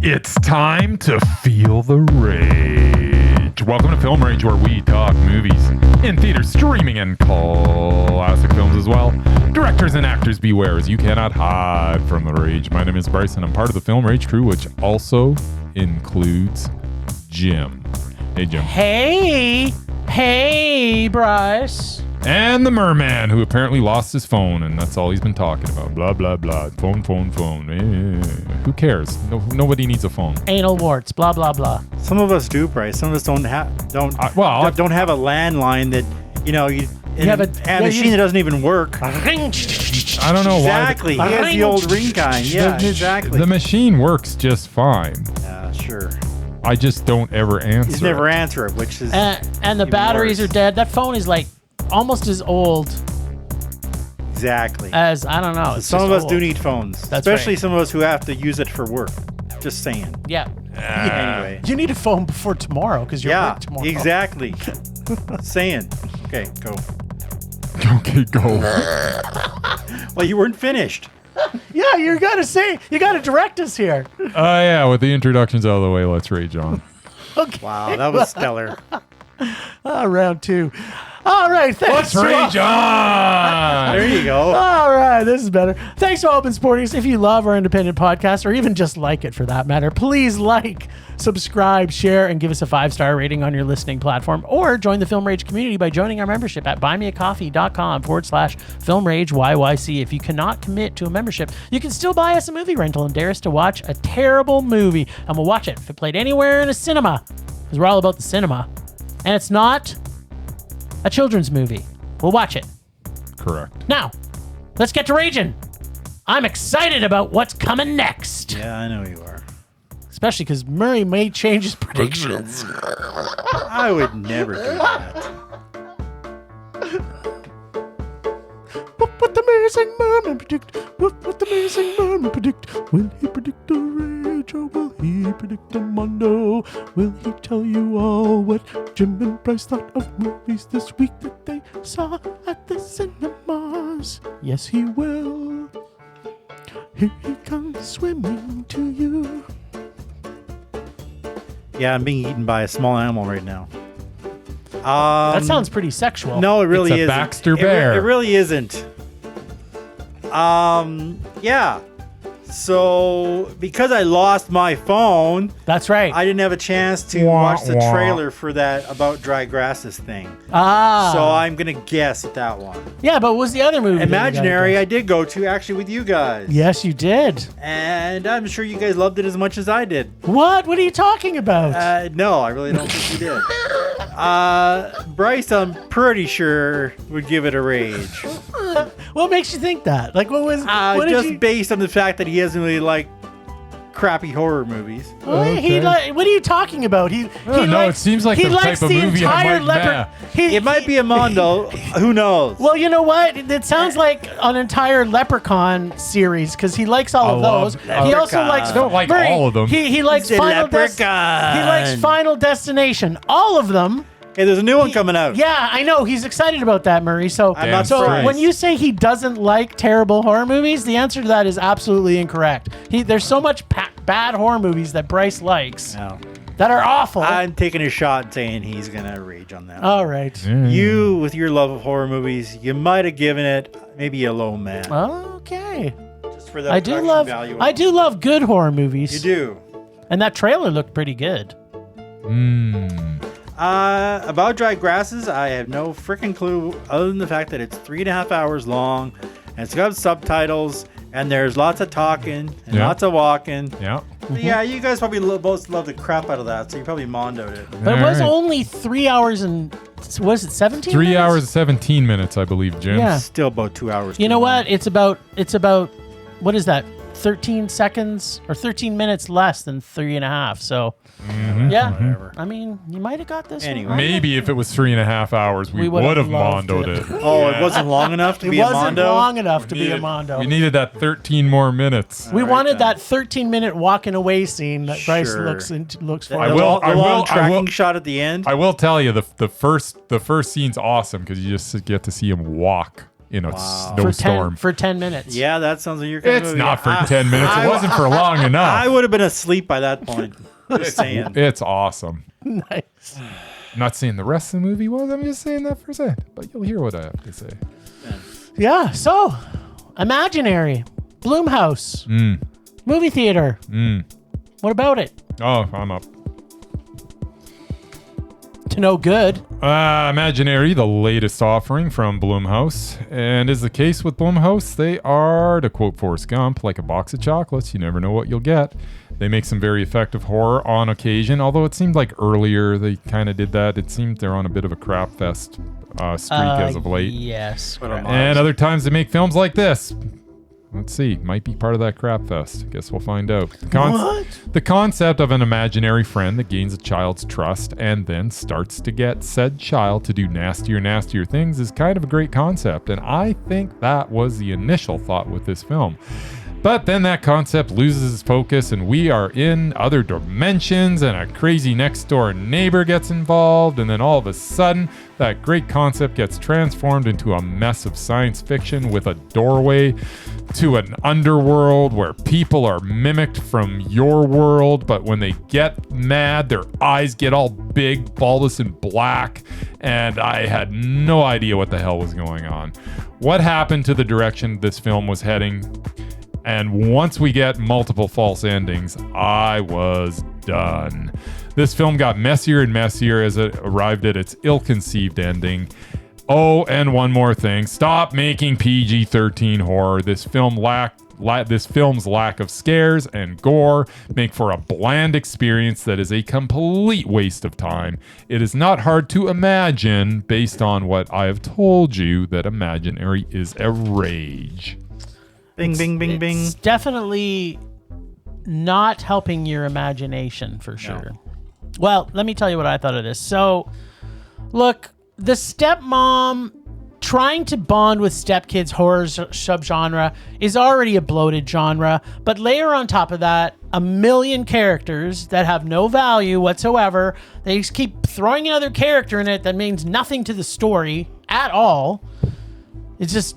It's time to feel the rage. Welcome to Film Rage, where we talk movies in theaters, streaming, and classic films as well. Directors and actors beware, as you cannot hide from the rage. My name is Bryce, and I'm part of the Film Rage crew, which also includes Jim. Hey, Jim. Hey, Bryce. And the Merman, who apparently lost his phone, and that's all he's been talking about. Blah, blah, blah. Phone. Who cares? Nobody needs a phone. Anal warts, blah, blah, blah. Some of us do, Bryce. Some of us don't have a landline that, a machine that doesn't even work. I don't know exactly. why. He has the old ring kind. Yeah, exactly. The machine works just fine. Yeah, sure. I just don't ever answer. He's never answer it, which is and the batteries are dead. That phone is like almost as old. Exactly. As I don't know. Some of us do need phones, especially right. some of us who have to use it for work. Just saying. Yeah. Anyway, you need a phone before tomorrow because you're work tomorrow. Exactly. Saying. Okay, go. Okay, go. Well, you weren't finished. Yeah, you gotta direct us here. Yeah, with the introductions out of the way, let's rage on. Okay. Wow, that was stellar. Round two. All right, thanks. Let's rage on. There you go. All right, this is better. Thanks to Open Sportings. If you love our independent podcast, or even just like it for that matter, please like, subscribe, share, and give us a 5-star rating on your listening platform. Or join the Film Rage community by joining our membership at buymeacoffee.com/FilmRageYYC. If you cannot commit to a membership, you can still buy us a movie rental and dare us to watch a terrible movie. And we'll watch it if it played anywhere in a cinema, because we're all about the cinema. And it's not a children's movie. We'll watch it. Correct. Now, let's get to raging. I'm excited about what's coming next. Yeah, I know you are. Especially because Murray may change his predictions. I would never do that. What the amazing Murman predict? What the amazing Murman predict? Will he predict a rage or will he predict a mondo? Will he tell you all what Jim and Bryce thought of movies this week that they saw at the cinemas? Yes, he will. Here he comes swimming to you. Yeah, I'm being eaten by a small animal right now. That sounds pretty sexual. No, it really it's a isn't. Baxter Bear. It really isn't. Yeah. So, because I lost my phone, That's right. I didn't have a chance to watch the trailer for that About Dry Grasses thing. So I'm going to guess at that one. Yeah, but what was the other movie? Imaginary, I did go to actually with you guys. Yes, you did. And I'm sure you guys loved it as much as I did. What? What are you talking about? No, I really don't think you did. Bryce, I'm pretty sure would give it a rage. What makes you think that? Like, what was? What just based on the fact that he doesn't really like crappy horror movies. What are you talking about? He it seems like the type of movie I might It might be a Mondo. Who knows? Well, you know what? It sounds like an entire Leprechaun series because he likes all of those. He also likes. I don't like all of them. He likes Final Leprechaun. He likes Final Destination. All of them. Hey, there's a new one coming out. Yeah, I know. He's excited about that, Murray. So, I'm not surprised. When you say he doesn't like terrible horror movies, the answer to that is absolutely incorrect. There's so much bad horror movies that Bryce likes that are awful. I'm taking a shot saying he's going to rage on that. All right. You, with your love of horror movies, you might have given it maybe a low man. Okay. Just for that I do love good horror movies. You do. And that trailer looked pretty good. About Dry Grasses, I have no freaking clue other than the fact that it's 3.5 hours long and it's got subtitles and there's lots of talking and lots of walking. Yeah. Yeah, you guys probably both love the crap out of that, so you probably mondoed it. But it was only 3 hours and, was it 17 3 minutes? hours and 17 minutes, I believe, Jim. Yeah. Still about 2 hours. You know what? It's about, what is that? 13 seconds or 13 minutes less than 3.5. So, yeah. Whatever. I mean, you might have got this Anyway. one. Maybe if it was 3.5 hours, we would have mondoed it. Oh, it wasn't long enough to be a It wasn't mondo? long enough to be a mondo. We needed that 13 more minutes. We All right, wanted then. that 13-minute walking away scene that Bryce Sure. looks for. I The will- long tracking shot at the end. I will tell you, the first scene's awesome because you just get to see him walk in a For snowstorm. 10 minutes. Yeah, that sounds like your kind of It's movie. not for 10 minutes. It wasn't for long enough. I would have been asleep by that point. Just saying. It's awesome. Nice. I'm not saying the rest of the movie was. I'm just saying that for a second. But you'll hear what I have to say. Yeah, so Imaginary, Blumhouse, movie theater. What about it? Oh, I'm up. To no good. Imaginary, the latest offering from Blumhouse. And as the case with Blumhouse, they are, to quote Forrest Gump, like a box of chocolates. You never know what you'll get. They make some very effective horror on occasion, although it seemed like earlier they kind of did that. It seemed they're on a bit of a crap fest streak as of late. Yes. And other times they make films like this. Let's see. Might be part of that crap fest. Guess we'll find out. The concept of an imaginary friend that gains a child's trust and then starts to get said child to do nastier things is kind of a great concept. And I think that was the initial thought with this film. But then that concept loses its focus and we are in other dimensions and a crazy next door neighbor gets involved. And then all of a sudden, that great concept gets transformed into a mess of science fiction with a doorway to an underworld where people are mimicked from your world. But when they get mad, their eyes get all big, bulbous, and black. And I had no idea what the hell was going on. What happened to the direction this film was heading? And once we get multiple false endings, I was done. This film got messier and messier as it arrived at its ill-conceived ending. Oh, and one more thing. Stop making PG-13 horror. This film's lack of scares and gore make for a bland experience that is a complete waste of time. It is not hard to imagine, based on what I have told you, that Imaginary is a rage. Bing, bing, bing, bing. It's definitely not helping your imagination for sure. No. Well, let me tell you what I thought of this. So, look, the stepmom trying to bond with stepkids horror subgenre is already a bloated genre, but layer on top of that a million characters that have no value whatsoever. They just keep throwing another character in it that means nothing to the story at all. It's just,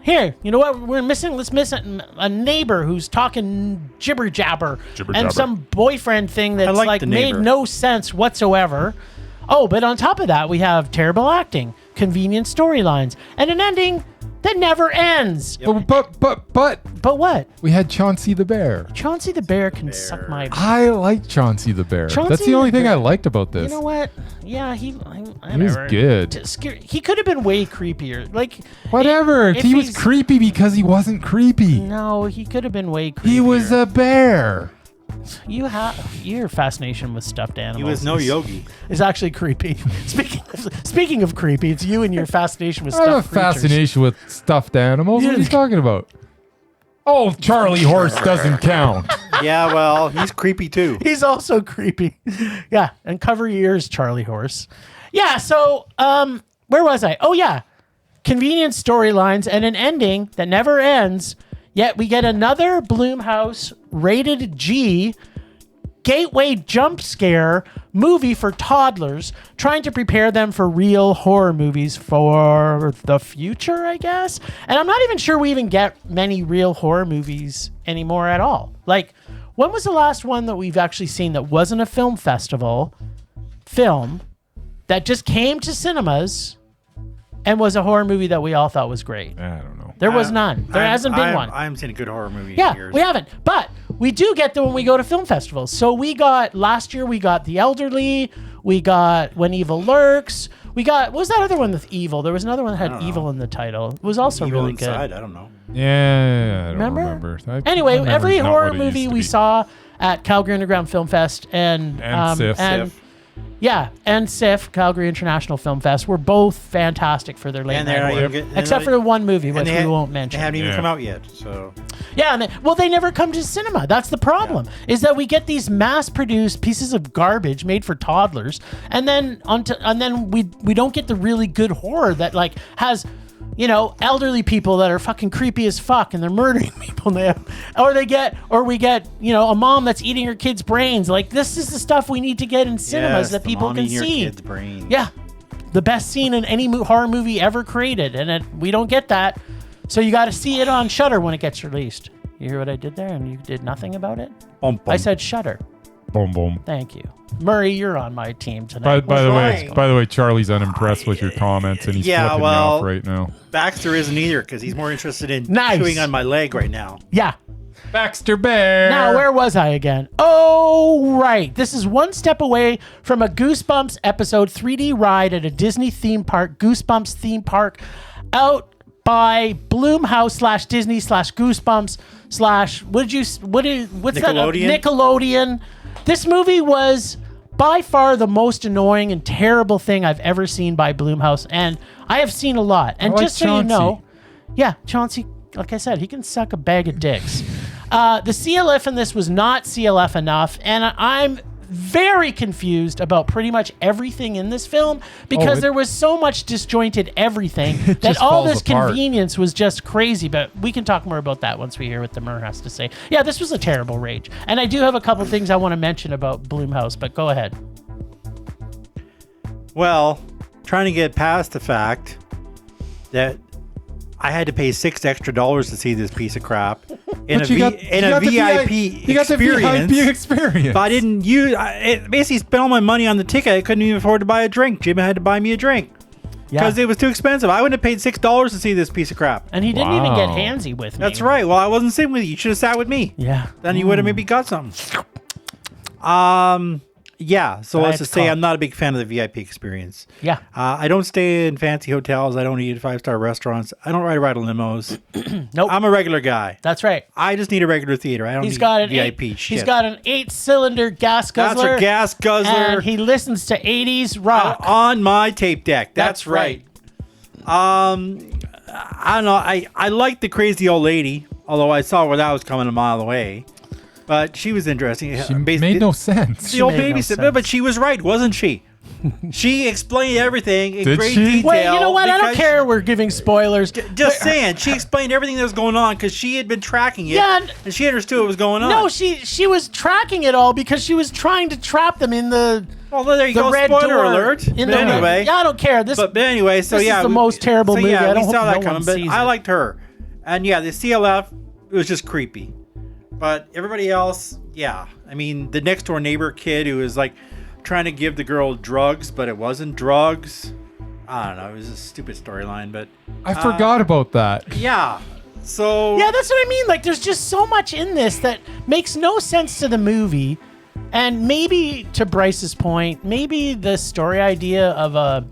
here, you know what we're missing? Let's miss a neighbor who's talking jibber jabber and some boyfriend thing that's like made no sense whatsoever. Oh, but on top of that, we have terrible acting, convenient storylines, and an ending that never ends. Yep. But what? We had Chauncey the Bear. Chauncey the Bear can suck my... I like Chauncey the Bear. That's the only thing I liked about this. You know what? Yeah, he was good. He could have been way creepier. Like, whatever. He was creepy because he wasn't creepy. No, he could have been way creepier. He was a bear. Your fascination with stuffed animals. He was no yogi. Is actually creepy. Speaking of creepy, it's you and your fascination with stuffed creatures. I have a fascination with stuffed animals. What are you talking about? Oh, Charlie Horse doesn't count. Yeah, well, he's creepy too. He's also creepy. Yeah, and cover your ears, Charlie Horse. Yeah, so where was I? Oh yeah, convenient storylines and an ending that never ends. Yet we get another Blumhouse rated G gateway jump scare movie for toddlers, trying to prepare them for real horror movies for the future, I guess. And I'm not even sure we even get many real horror movies anymore at all. Like, when was the last one that we've actually seen that wasn't a film festival film that just came to cinemas and was a horror movie that we all thought was great? I don't know. There was none. There hasn't been one. I haven't seen a good horror movie in years. We haven't. But we do get them when we go to film festivals. So last year we got The Elderly. We got When Evil Lurks. We got, what was that other one with evil? There was another one that had evil in the title. It was also Evil really Inside, good. I don't know. Yeah, I don't remember. Anyway, every horror movie we saw at Calgary Underground Film Fest and SIF. Yeah, and SIF, Calgary International Film Fest, were both fantastic for their late night horror, except for the one movie, which we won't mention. They haven't even come out yet, so... Yeah, and they never come to cinema. That's the problem, is that we get these mass-produced pieces of garbage made for toddlers, and then we don't get the really good horror that like has... You know, elderly people that are fucking creepy as fuck and they're murdering people. We get, you know, a mom that's eating her kid's brains. Like, this is the stuff we need to get in cinemas that people can see. Kids' brains. Yeah. the best scene in any horror movie ever created, and we don't get that. So you got to see it on Shudder when it gets released. You hear what I did there, and you did nothing about it? Bum, bum. I said Shudder. Boom, boom. Thank you, Murray. You're on my team tonight. By the way, Charlie's unimpressed with your comments, and he's flipping me off right now. Baxter isn't either because he's more interested in Nice. chewing on my leg right now. Yeah. Baxter Bear. Now, where was I again? Oh, right. This is one step away from a Goosebumps episode 3D ride at a Disney theme park, Goosebumps theme park, out by Blumhouse / Disney / Goosebumps / what's that? Nickelodeon. This movie was by far the most annoying and terrible thing I've ever seen by Blumhouse, and I have seen a lot. And I like just so Chauncey. you know, yeah, Chauncey, like I said, he can suck a bag of dicks. The CLF in this was not CLF enough, and I'm very confused about pretty much everything in this film because there was so much disjointed everything that just all falls this apart. convenience was just crazy. But we can talk more about that once we hear what the Mur has to say. Yeah, this was a terrible rage. And I do have a couple things I want to mention about Blumhouse, but go ahead. Well, trying to get past the fact that I had to pay $6 extra to see this piece of crap in a VIP experience. But I didn't use it. Basically, spent all my money on the ticket. I couldn't even afford to buy a drink. Jim had to buy me a drink because it was too expensive. I wouldn't have paid $6 to see this piece of crap. And he didn't even get handsy with me. That's right. Well, I wasn't sitting with you. You should have sat with me. Yeah. Then you would have maybe got something. Yeah, so let's just say I'm not a big fan of the VIP experience. Yeah. I don't stay in fancy hotels. I don't eat at 5-star restaurants. I don't ride limos. Nope. I'm a regular guy. That's right. I just need a regular theater. I don't need VIP shit. He's got an 8-cylinder gas guzzler. That's a gas guzzler. And he listens to 80s rock. On my tape deck. That's right. I don't know. I like the crazy old lady, although I saw where that was coming a mile away. But she was interesting. She made no sense. The old babysitter, but she was right, wasn't she? She explained everything in great detail. Wait, you know what? I don't care. We're giving spoilers. Just saying, she explained everything that was going on because she had been tracking it, and she understood what was going on. No, she was tracking it all because she was trying to trap them in the. Well, there you go. Red Spoiler door alert. Anyway, yeah, I don't care. But anyway, so this is the most terrible movie. Yeah, I don't we saw that no coming, but I liked her, and yeah, the CLF was just creepy. But everybody else, yeah. I mean, the next door neighbor kid who was like trying to give the girl drugs, but it wasn't drugs. I don't know. It was a stupid storyline, but I forgot about that. Yeah. So yeah, that's what I mean. Like, there's just so much in this that makes no sense to the movie. And maybe, to Bryce's point, maybe the story idea of a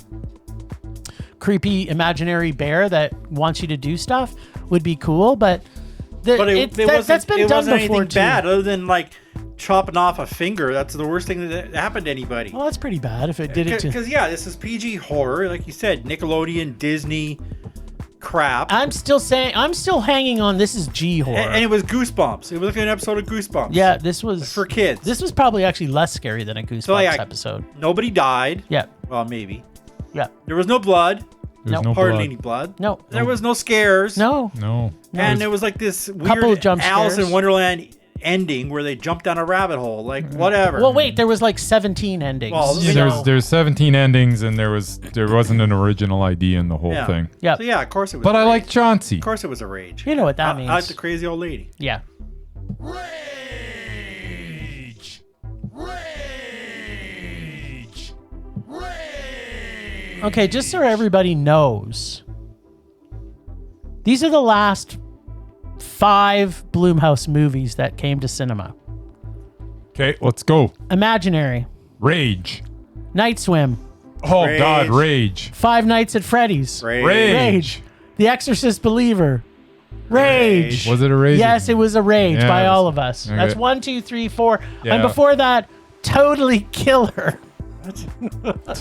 creepy imaginary bear that wants you to do stuff would be cool, but that's been done before too. Bad other than like chopping off a finger. That's the worst thing that happened to anybody. Well, that's pretty bad if it did it to. Because yeah, this is PG horror, like you said, Nickelodeon, Disney crap. I'm still hanging on. This is G horror, and it was Goosebumps. It was like an episode of Goosebumps. Yeah, this was for kids. This was probably actually less scary than a Goosebumps episode. Nobody died. Yeah. Well, maybe. Yeah. There was no blood. Hardly any blood. No. There was no scares. No. And there was like this weird Alice in Wonderland ending where they jumped down a rabbit hole. Like whatever. Well, wait. There was like 17 endings. Well, there's 17 endings, and there wasn't an original idea in the whole thing. Yeah. So yeah, of course it was. But I like Chauncey. Of course it was a rage. You know what that means. I like the crazy old lady. Yeah. Rage. Okay, just so everybody knows, these are the last 5 Blumhouse movies that came to cinema. Okay, let's go. Imaginary. Rage. Night Swim. Oh, Rage. God, Rage. Five Nights at Freddy's. Rage. The Exorcist Believer. Rage. Was it a rage? Yes, it was a rage by all of us. Okay. That's 1, 2, 3, 4. Yeah. And before that, Totally Killer.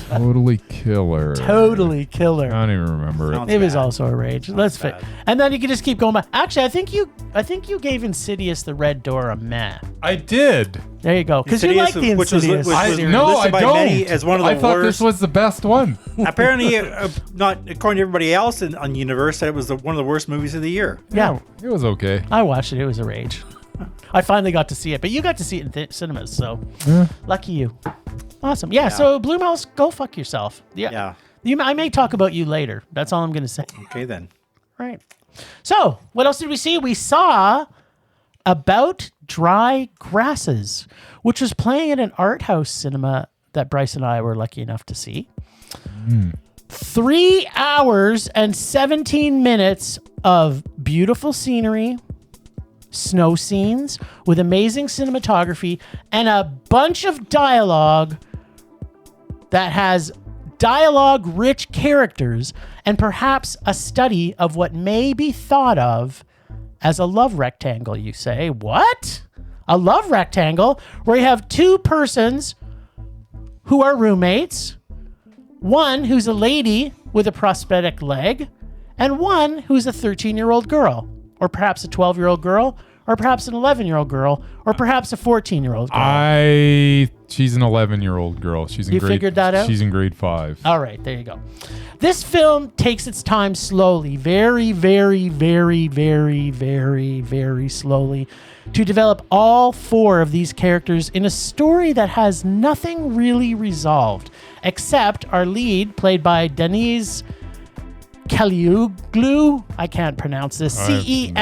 Totally Killer. Totally Killer. I don't even remember it. It was also a rage. Let's fit. And then you can just keep going back. Actually, I think you gave Insidious the Red Door a meh. I did. There you go. Because you like the Insidious. I don't. As one of the I thought this was the best one. Apparently, not according to everybody else on the universe, that it was one of the worst movies of the year. Yeah. It was okay. I watched it. It was a rage. I finally got to see it, but you got to see it in cinemas, so lucky you. Awesome. Yeah, so Blumhouse, go fuck yourself. Yeah. I may talk about you later. That's all I'm going to say. Okay, then. Right. So, what else did we see? We saw About Dry Grasses, which was playing at an art house cinema that Bryce and I were lucky enough to see. 3 hours and 17 minutes of beautiful scenery, snow scenes with amazing cinematography, and a bunch of dialogue that has dialogue-rich characters and perhaps a study of what may be thought of as a love rectangle. You say, what? A love rectangle where you have two persons who are roommates, one who's a lady with a prosthetic leg, and one who's a 13-year-old girl, or perhaps a 12-year-old girl, or perhaps an 11-year-old girl, or perhaps a 14-year-old girl. She's an 11-year-old girl. You figured that out? She's in grade 5. All right, there you go. This film takes its time slowly, very, very, very, very, very, very slowly, to develop all 4 of these characters in a story that has nothing really resolved, except our lead, played by Denise Kelioglu, I can't pronounce this, Celiloglu,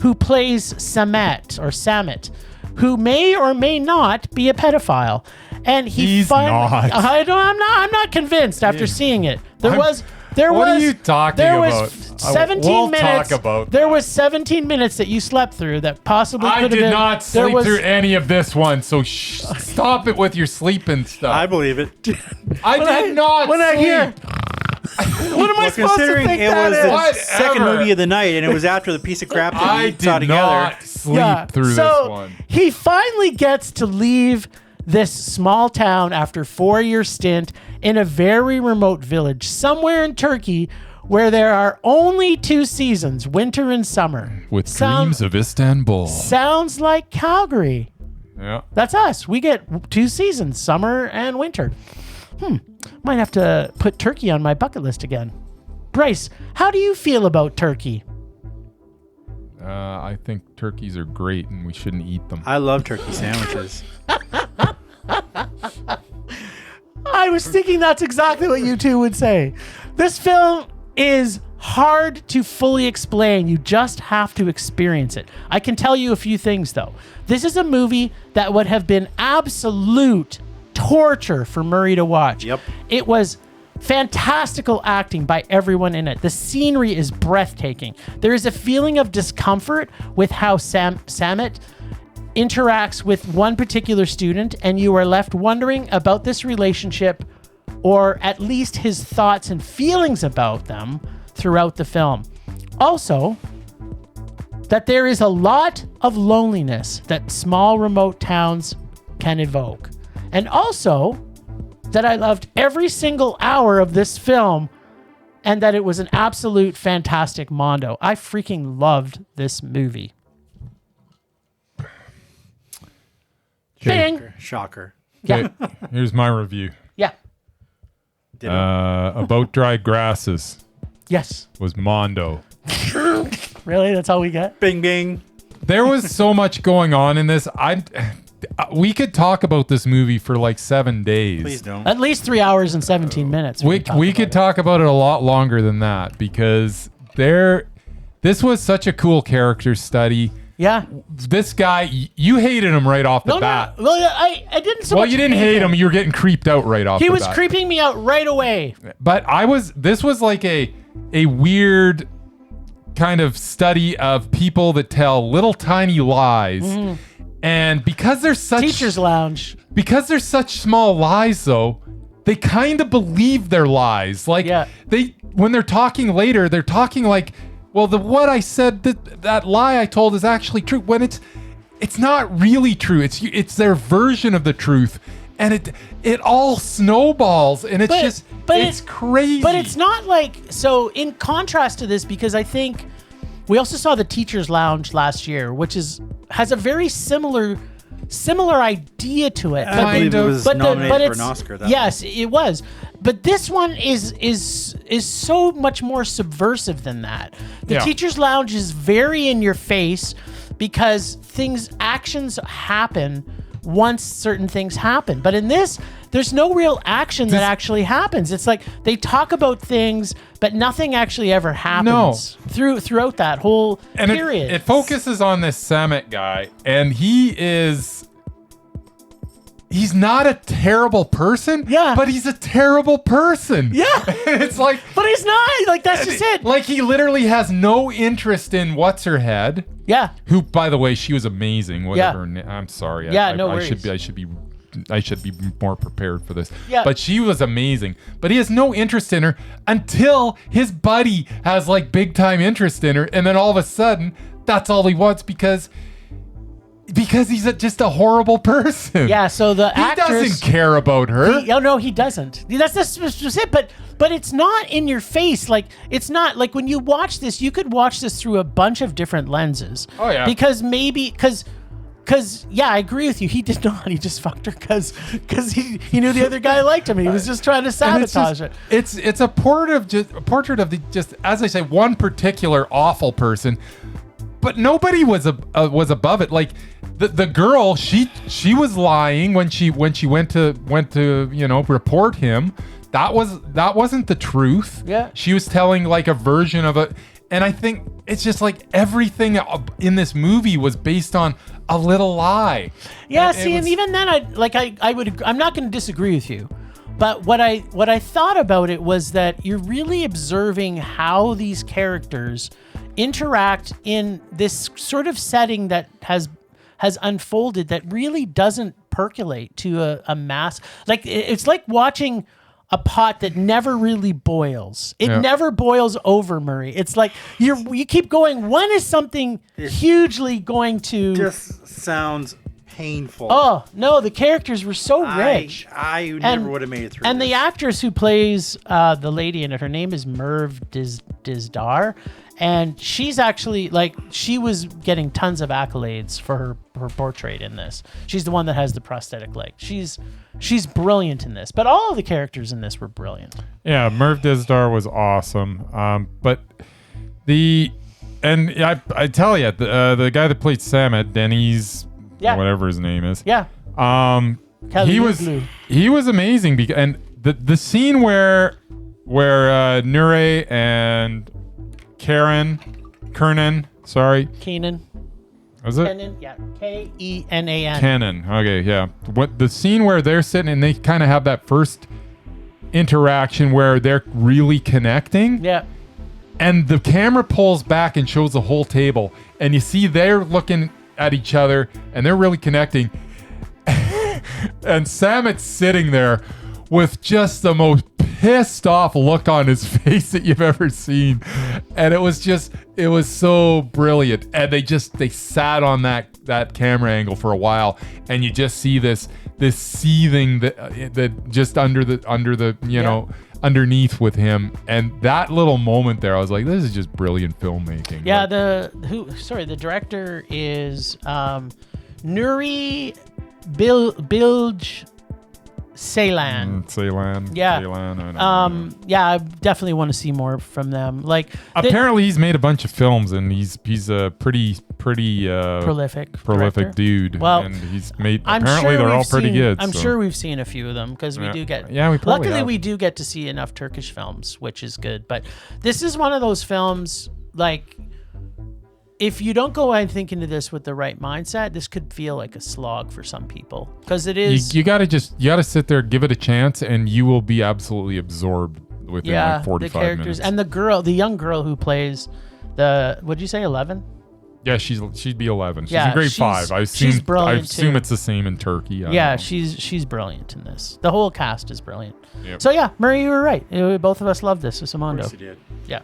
who plays Samet, who may or may not be a pedophile. And He's not. I'm not convinced after seeing it. What are you talking about? 17 minutes. Talk about there that. was 17 minutes that you slept through that possibly could I have did been. not sleep through any of this one, so stop it with your sleeping stuff. I believe it. I did not When I sleep. hear, what am I supposed to Considering think it that was is? the Whatever. second movie of the night, and it was after the piece of crap that I we saw did together. not sleep through this one. He finally gets to leave this small town after 4-year stint in a very remote village somewhere in Turkey where there are only 2 seasons, winter and summer. With dreams of Istanbul. Sounds like Calgary. Yeah. That's us. We get 2 seasons, summer and winter. Might have to put Turkey on my bucket list again. Bryce, how do you feel about Turkey? I think turkeys are great and we shouldn't eat them. I love turkey sandwiches. I was thinking that's exactly what you two would say. This film is hard to fully explain. You just have to experience it. I can tell you a few things, though. This is a movie that would have been absolute torture for Murray to watch. Yep. It was fantastical acting by everyone in it. The scenery is breathtaking. There is a feeling of discomfort with how Samet interacts with one particular student, and you are left wondering about this relationship, or at least his thoughts and feelings about them throughout the film. Also, that there is a lot of loneliness that small remote towns can evoke. And also that I loved every single hour of this film and that it was an absolute fantastic mondo. I freaking loved this movie. Bing. Shocker. Yeah. Okay, here's my review. Yeah. About Dry Grasses Yes. was Mondo. Really? That's all we got? Bing, bing. There was so much going on in this. We could talk about this movie for like 7 days. Please don't. At least 3 hours and 17 minutes. We could talk about it a lot longer than that because this was such a cool character study. Yeah. This guy, you hated him right off the bat. No, I didn't so Well, much you didn't hate him. You were getting creeped out right off the bat. He was creeping me out right away. But this was like a weird kind of study of people that tell little tiny lies. Mm-hmm. And because they're such Teacher's lounge. Because they're such small lies though, they kind of believe their lies. Like when they're talking later, they're talking like, well, what I said, that lie I told is actually true, when it's not really true. It's their version of the truth, and it all snowballs, and it's crazy. But it's not like, so in contrast to this, because I think we also saw the Teacher's Lounge last year, which has a very similar idea to it. I believe it was nominated for an Oscar. Yes, it was. But this one is so much more subversive than that. The Teacher's Lounge is very in your face because actions happen once certain things happen. But in this, there's no real action that actually happens. It's like they talk about things, but nothing actually ever happens throughout that whole period. It focuses on this Samet guy, and he's not a terrible person, but he's a terrible person. Yeah. It's like... But he's not. Like, that's just it. Like, he literally has no interest in What's-Her-Head. Yeah. Who, by the way, she was amazing. Whatever. I'm sorry. No worries. I should be more prepared for this. Yeah. But she was amazing. But he has no interest in her until his buddy has, like, big-time interest in her. And then all of a sudden, that's all he wants because he's just a horrible person. Yeah, so the actress... He doesn't care about her. No, he doesn't. That's just it. But it's not in your face. Like, it's not... Like, when you watch this, you could watch this through a bunch of different lenses. Oh, yeah. Because I agree with you. He did not. He just fucked her because he knew the other guy liked him. And he was just trying to sabotage it. It's a portrait of the just, as I say, one particular awful person. But nobody was above it. Like the girl, she was lying when she went to report him. That wasn't the truth. Yeah. She was telling like a version of it. And I think it's just like everything in this movie was based on a little lie. Yeah. And even then, I'm not going to disagree with you. But what I thought about it was that you're really observing how these characters interact in this sort of setting that has unfolded that really doesn't percolate to a mass. Like, it's like watching a pot that never really boils. It never boils over, Murray. It's like you keep going, when is something hugely going to... Just sounds painful. Oh, no, the characters were so rich. I never would have made it through And the actress who plays the lady in it, her name is Merv Dizdar. And she's actually, like, she was getting tons of accolades for her portrait in this. She's the one that has the prosthetic leg. She's brilliant in this. But all of the characters in this were brilliant. Yeah, Merv Dizdar was awesome. But I tell you, the guy that played Samet, Denny's, whatever his name is. Yeah. He was amazing and the scene where Nure and Keenan. Was it? Kenan, yeah. Kenan. Kenan. Okay, yeah. What the scene where they're sitting and they kind of have that first interaction where they're really connecting. Yeah. And the camera pulls back and shows the whole table, and you see they're looking at each other and they're really connecting. And Samet's sitting there with just the most pissed off look on his face that you've ever seen. And it was so brilliant. And they sat on that camera angle for a while, and you just see this seething that just under the underneath with him. And that little moment there, I was like, this is just brilliant filmmaking. Yeah, the director is Nuri Bilge Ceylan. Yeah. Ceylan, I definitely want to see more from them. Like, apparently he's made a bunch of films, and he's a pretty prolific dude. Well, and he's made. Apparently they're all pretty good. I'm sure we've seen a few of them because we do get. Yeah, we probably luckily have. we do get to see enough Turkish films, which is good. But this is one of those films, like, if you don't go, I think, into this with the right mindset, this could feel like a slog for some people, because it is. You gotta sit there, give it a chance, and you will be absolutely absorbed within like 45 the characters minutes. And the young girl who plays what'd you say, 11? Yeah, she'd be 11. She's Yeah, in grade 5. I she's brilliant, I assume too. it's the same in Turkey. Yeah, she's brilliant in this. The whole cast is brilliant. Yep. So yeah, Murray, you were right. Both of us loved this with Samondo. Of course you did. Yeah.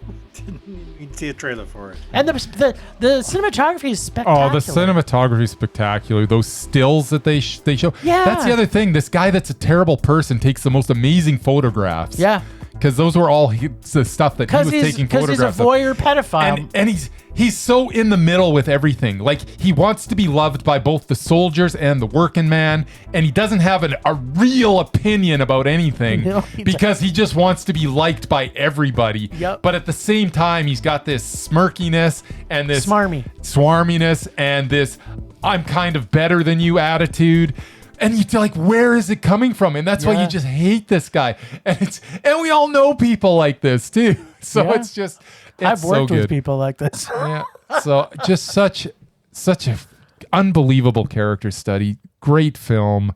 You can see a trailer for it. And the cinematography is spectacular. Oh, the cinematography is spectacular. Those stills that they show. Yeah. That's the other thing. This guy that's a terrible person takes the most amazing photographs. Yeah. Because those were all the stuff that he was taking photographs of. Because he's a voyeur pedophile. And he's so in the middle with everything. Like, he wants to be loved by both the soldiers and the working man, and he doesn't have a real opinion about anything. No, because he just wants to be liked by everybody. Yep. But at the same time, he's got this smirkiness and this smarminess and this I'm kind of better than you attitude. And you're like, where is it coming from? And that's why you just hate this guy. And we all know people like this too. So it's I've worked so with people like this. Yeah. So just such a unbelievable character study. Great film.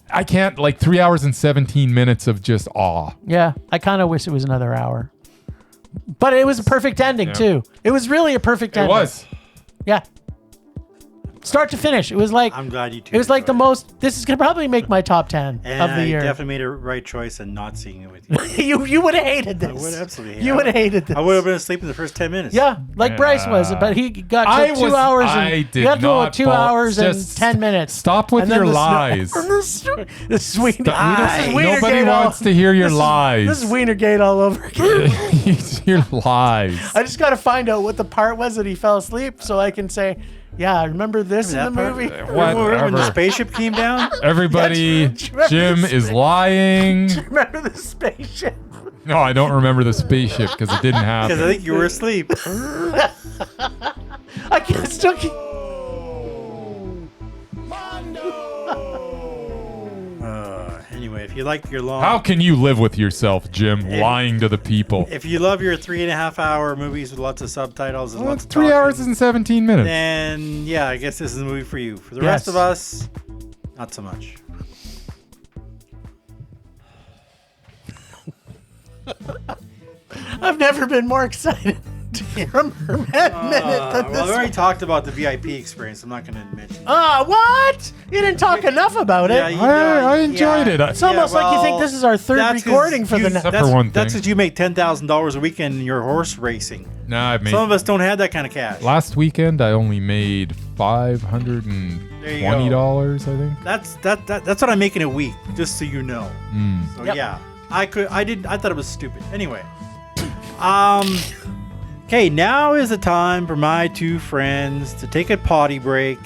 I can't, 3 hours and 17 minutes of just awe. Yeah, I kind of wish it was another hour. But it was a perfect ending, too. It was really a perfect ending. It was. Yeah. Start to finish. It was like... I'm glad you two. It was like the most... This is going to probably make my top 10 and of the year. I definitely made a right choice in not seeing it with you. You would have hated this. I would absolutely hate it. You would have hated this. I would have been asleep in the first 10 minutes. Yeah, like Bryce was, but he got to 2 hours and he got to 2 hours and 10 minutes. Stop with your lies. The sweet eyes. Nobody wants to hear your lies. This is Wienergate all over again. Your lies. I just got to find out what the part was that he fell asleep so I can say, yeah, I remember this in the movie. When the spaceship came down? Everybody, Jim is lying. Do you remember the spaceship? No, I don't remember the spaceship because it didn't happen. Because I think you were asleep. I can't still keep... Anyway, if you like your long... How can you live with yourself, Jim, lying to the people? If you love your 3.5 hour movies with lots of subtitles and lots of 3 talking, hours and 17 minutes. then yeah, I guess this is the movie for you. For the rest of us, not so much. I've never been more excited to hear a Murman Minute than this Well, we already talked about the VIP experience. I'm not going to mention that. What? You didn't talk enough about it. Yeah, I enjoyed it. It's almost like you think this is our third recording for the night. Except for one thing. That's because you make $10,000 a weekend in your horse racing. Nah, I made... Some of us don't have that kind of cash. Last weekend, I only made $520, I think. That's what I make in a week, just so you know. So yeah, I thought it was stupid. Anyway, okay, now is the time for my two friends to take a potty break,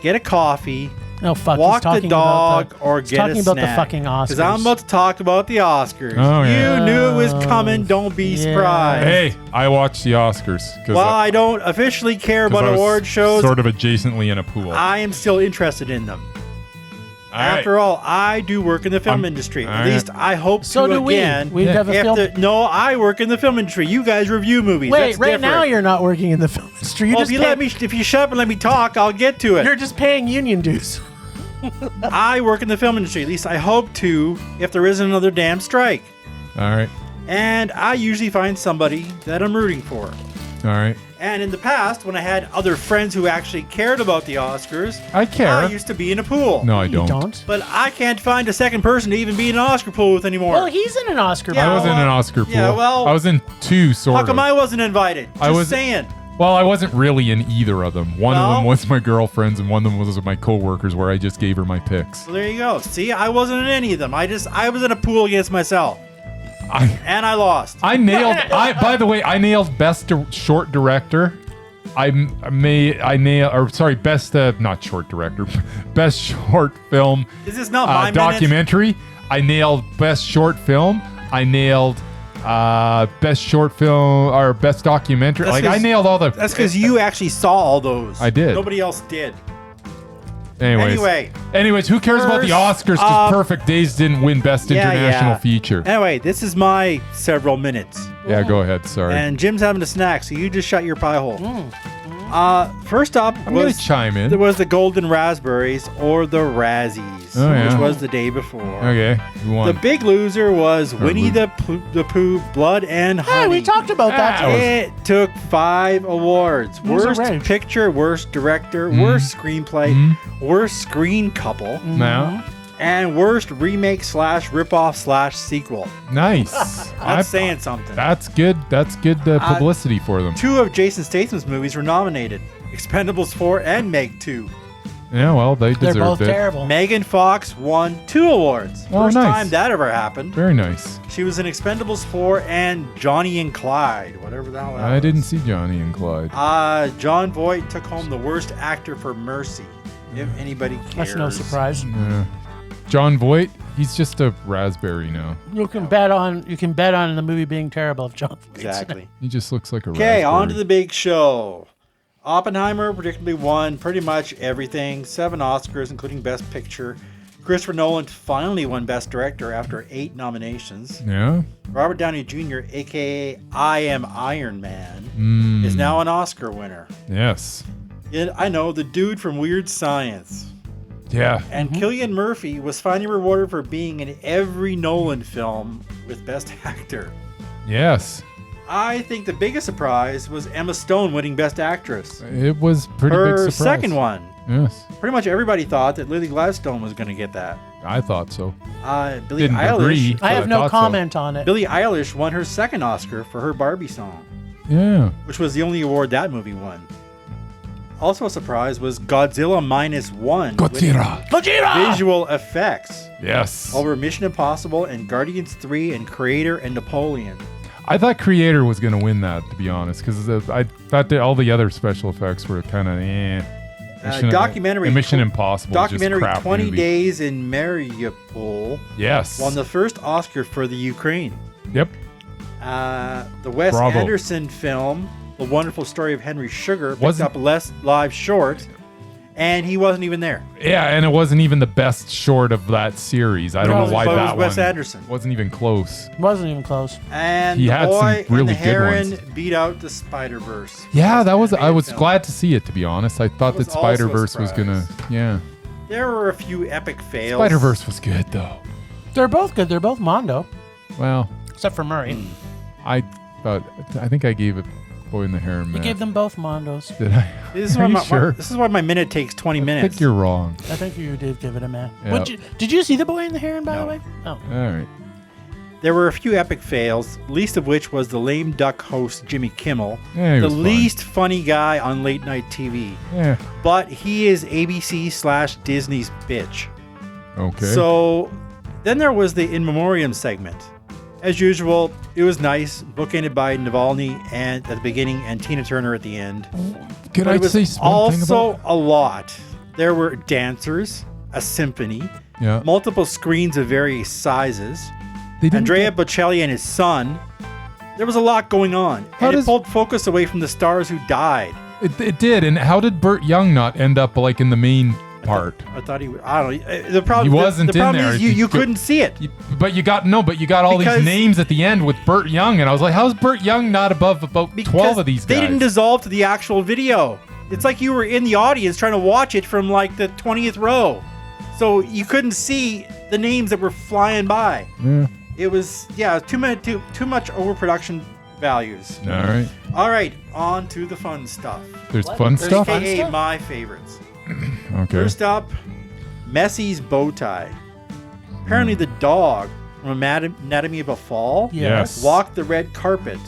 get a coffee, Oh fuck! walk the dog, or he's get talking a about snack. the fucking Oscars. Because I'm about to talk about the Oscars. Oh, yeah. You knew it was coming. Don't be surprised. Hey, I watched the Oscars. While I don't officially care about I was award shows, sort of adjacently in a pool. I am still interested in them. All right. After all, I do work in the film industry. At least I hope So to do we. again. We have a film. No, I work in the film industry. You guys review movies. Wait, That's right different. now you're not working in the film industry. Well, if you shut up and let me talk, I'll get to it. You're just paying union dues. I work in the film industry. At least I hope to, if there isn't another damn strike. All right. And I usually find somebody that I'm rooting for. All right. And in the past, when I had other friends who actually cared about the Oscars, I care. I used to be in a pool. No, I You don't. don't. But I can't find a second person to even be in an Oscar pool with anymore. Well, he's in an Oscar. Yeah, I was in well, an Oscar pool. yeah, well, I was in two, sort How come of. I wasn't invited? Just saying. Well, I wasn't really in either of them. One of them Well- was my girlfriend's, and one of them was my coworkers, where I just gave her my picks. Well, there you go. See, I wasn't in any of them. I was in a pool against myself, I and I lost. nailed. By the way, I nailed best short director. Best not short director, best short film. This is not my minute. documentary. I nailed best short film. I nailed best short film or best documentary. That's I nailed all the. That's because you actually saw all those. I did. Nobody else did. Anyways, who cares about the Oscars? Because Perfect Days didn't win Best International Feature. Anyway, this is my several minutes. Yeah, go ahead. Sorry. And Jim's having a snack, so you just shut your pie hole. First up, I'm going to chime in. there was the Golden Raspberries, or the Razzies, which was the day before. Okay, who won? The big loser was Winnie the Pooh, Blood and Honey. Hey, we talked about that. It took 5 awards. was a Worst rage. picture, worst director, worst screenplay, worst screen couple, Now, and worst remake / ripoff / sequel. nice. That's saying something. That's good. That's good publicity for them. 2 of Jason Statham's movies were nominated. Expendables 4 and Meg 2. Yeah, well, they They're deserved both it. terrible. Megan Fox won 2 awards. Oh, First nice. time that ever happened. Very nice. She was in Expendables 4 and Johnny and Clyde, whatever the hell that I was. didn't see Johnny and Clyde. John Voight took home the worst actor for Mercy, if anybody cares. That's no surprise. Yeah. John Voight, he's just a raspberry now. You can bet on the movie being terrible if John. Exactly. He just looks like a raspberry. Okay, on to the big show. Oppenheimer predictably won pretty much everything. 7 Oscars, including Best Picture. Christopher Nolan finally won Best Director after 8 nominations. Yeah. Robert Downey Jr., a.k.a. I Am Iron Man, is now an Oscar winner. Yes. I know, the dude from Weird Science. Yeah. And Cillian Murphy was finally rewarded for being in every Nolan film with Best Actor. Yes. I think the biggest surprise was Emma Stone winning Best Actress. It was pretty big surprise. Her second one. Yes. Pretty much everybody thought that Lily Gladstone was going to get that. I thought so. Billie Didn't Eilish. agree. I have I no thought so. comment on it. Billie Eilish won her second Oscar for her Barbie song, Yeah. which was the only award that movie won. Also a surprise was Godzilla -1 Godzilla. visual effects Yes. over Mission Impossible and Guardians 3 and Creator and Napoleon. I thought Creator was going to win that, to be honest, because I thought that all the other special effects were kind of Documentary Impossible. Documentary just crap 20 movie. Days in Mariupol Yes. won the first Oscar for the Ukraine. Yep. The Wes Bravo. Anderson film, The Wonderful Story of Henry Sugar, picked Wasn't- up less live short, and he wasn't even there. Yeah, and it wasn't even the best short of that series. I don't know why But it was that Wes one Anderson. wasn't even close. Wasn't even close. And He The had some Boy really and the good Heron ones. beat out the Spider-Verse. Yeah, Best that was. I animated was film. glad to see it. To be honest, I thought was that also a Spider-Verse was gonna. surprise. Yeah, There were a few epic fails. Spider-Verse was good though. They're both good. They're both Mondo, Well, except for Murray. I think I gave it Boy in the Heron You Man. gave them both Mondos. Did I? This is, Are why you my, sure? this is why my minute takes 20 I minutes. think you're wrong. I think you did give it a man. Yeah. Did you see The Boy and the Heron, by No. the way? Oh. All right. There were a few epic fails, least of which was the lame duck host Jimmy Kimmel, Yeah, he the was fine. least funny guy on late night TV. Yeah. But he is ABC/Disney's bitch. Okay. So then there was the In Memoriam segment. As usual, it was nice, bookended by Navalny and at the beginning and Tina Turner at the end. Can But I it was say something also about? a lot. There were dancers, a symphony, Yeah. multiple screens of various sizes, They didn't Andrea get- Bocelli and his son. There was a lot going on, How and it does- pulled focus away from the stars who died. It did. And how did Burt Young not end up like in the main part? I thought he. I don't know. The problem. He wasn't the problem in there. is you You couldn't see it. But you got all Because- these names at the end with Burt Young, and I was like, how's Burt Young not above about 12 Because of these They guys? didn't dissolve to the actual video. It's like you were in the audience trying to watch it from like the 20th row. So you couldn't see the names that were flying by. Yeah. It was too much overproduction values. All right. All right, on to the fun stuff. There's fun stuff. fun AKA stuff? my favorites. Okay. First up, Messi's bow tie. Apparently the dog from Anatomy of a Fall Yes. walked the red carpet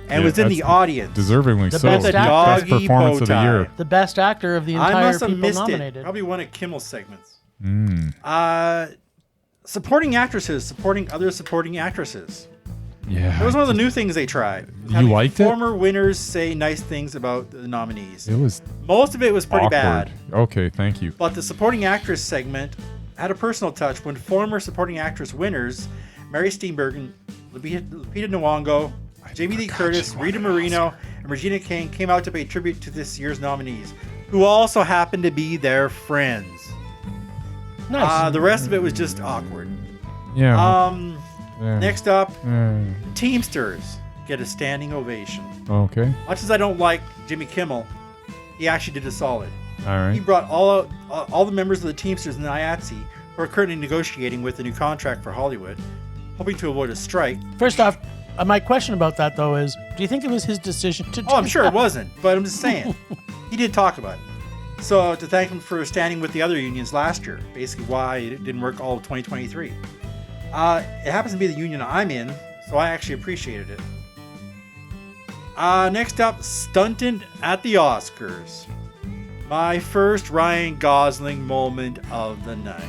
and Yeah, was in the that's audience. Deservingly The so. best With a actor. Best doggy performance bow of the tie. year. The best actor of the I entire must have people missed nominated. it. Probably one of Kimmel's segments. Mm. Supporting actresses, supporting other supporting actresses. Yeah. That was one of the new things they tried. You Having liked it? Former winners say nice things about the nominees. It was Most of it was pretty awkward. bad. Okay, thank you. But the supporting actress segment had a personal touch when former supporting actress winners Mary Steenburgen, Lupita Nyong'o, Jamie Lee Curtis, Rita Moreno, and Regina King came out to pay tribute to this year's nominees, who also happened to be their friends. Nice. The rest of it was just awkward. Yeah. yeah. Next up, Yeah. Teamsters get a standing ovation. Okay. Much as I don't like Jimmy Kimmel, he actually did a solid. All He right. brought all the members of the Teamsters and the IATSE, who are currently negotiating with a new contract for Hollywood, hoping to avoid a strike. First off, my question about that though is, do you think it was his decision to? Oh, I'm do sure that? it wasn't, but I'm just saying. He did talk about it. So to thank him for standing with the other unions last year, basically why it didn't work all of 2023. It happens to be the union I'm in, so I actually appreciated it. Next up, stunted at the Oscars. My first Ryan Gosling moment of the night.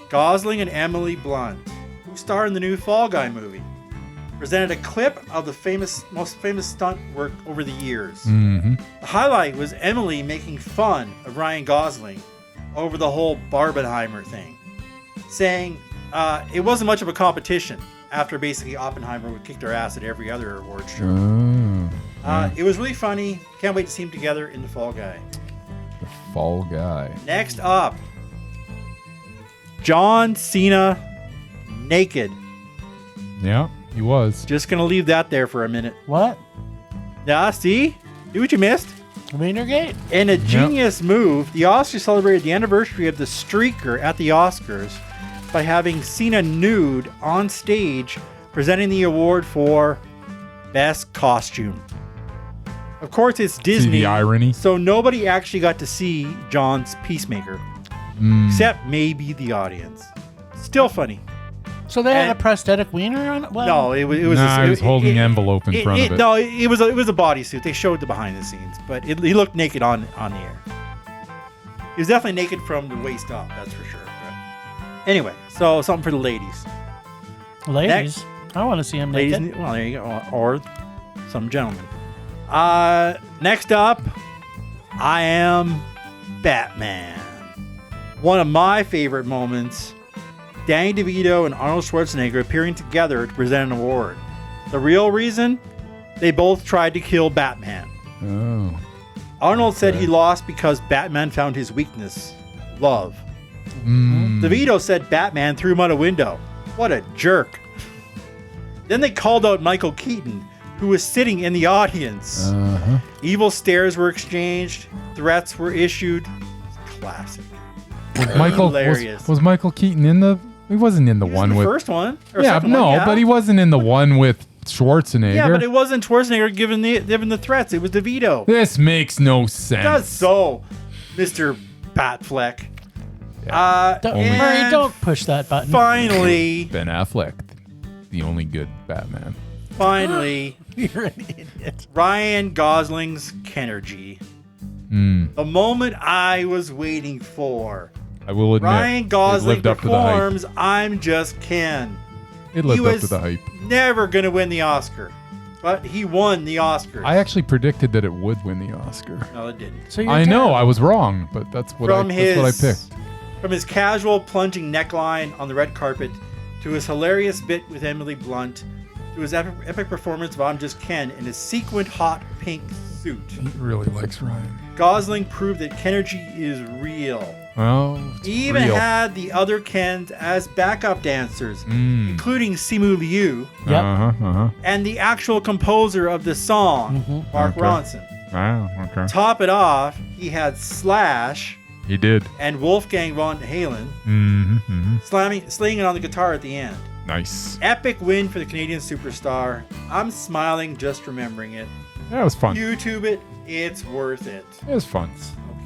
Gosling and Emily Blunt, who star in the new Fall Guy movie, presented a clip of the most famous stunt work over the years. Mm-hmm. The highlight was Emily making fun of Ryan Gosling over the whole Barbenheimer thing, saying it wasn't much of a competition after basically Oppenheimer would kick their ass at every other award show. Oh. It was really funny. Can't wait to see them together in The Fall Guy. The Fall Guy. Next up, John Cena naked. Yeah, he was. Just gonna leave that there for a minute. What? Yeah, see? Do what you missed. Wienergate? In a genius move, the Oscars celebrated the anniversary of the streaker at the Oscars by having Cena nude on stage, presenting the award for Best Costume. Of course, it's Disney. See the irony? So nobody actually got to see John's Peacemaker, except maybe the audience. Still funny. So they had a prosthetic wiener on it? Well, No, it was. He was holding an envelope in front of it. No, it was a bodysuit. They showed the behind the scenes, but he looked naked on the air. He was definitely naked from the waist up, that's for sure. But anyway, so something for the ladies. ladies. Next. I want to see him Ladies, naked. well, there you go. Or some gentlemen. Next up, I am Batman. One of my favorite moments. Danny DeVito and Arnold Schwarzenegger appearing together to present an award. The real reason? They both tried to kill Batman. Oh. Arnold said he lost because Batman found his weakness, love. DeVito said Batman threw him out a window. What a jerk. Then they called out Michael Keaton, who was sitting in the audience. Evil stares were exchanged. Threats were issued. Classic. Was Michael Keaton in the... He wasn't in the one with... first one. Yeah, but he wasn't in the one with Schwarzenegger. Yeah, but it wasn't Schwarzenegger given the threats. It was DeVito. This makes no sense. It does so, Mr. Batfleck. Yeah. Murray, don't push that button. Finally, Ben Affleck, the only good Batman. finally, You're an idiot. Ryan Gosling's Kenergy. The moment I was waiting for. I will admit, Ryan Gosling it lived up to the hype. performs I'm Just Ken. It lived He up was to the hype. never going to win the Oscar, but he won the Oscar. I actually predicted that it would win the Oscar. No, it didn't. So you're I know, terrible. I was wrong, but that's what I picked. From his casual plunging neckline on the red carpet, to his hilarious bit with Emily Blunt, to his epic performance of I'm Just Ken in his sequined hot pink suit. He really likes Ryan. Gosling proved that Kenergy is real. Well, it's He even real. had the other Kens as backup dancers, including Simu Liu Yep. and the actual composer of the song, Mark Okay. Ronson. Wow, okay. Top it off, he had Slash He did. and Wolfgang von Halen slaying it on the guitar at the end. Nice. Epic win for the Canadian superstar. I'm smiling just remembering it. Yeah, it was fun. YouTube it. It's worth it. It was fun.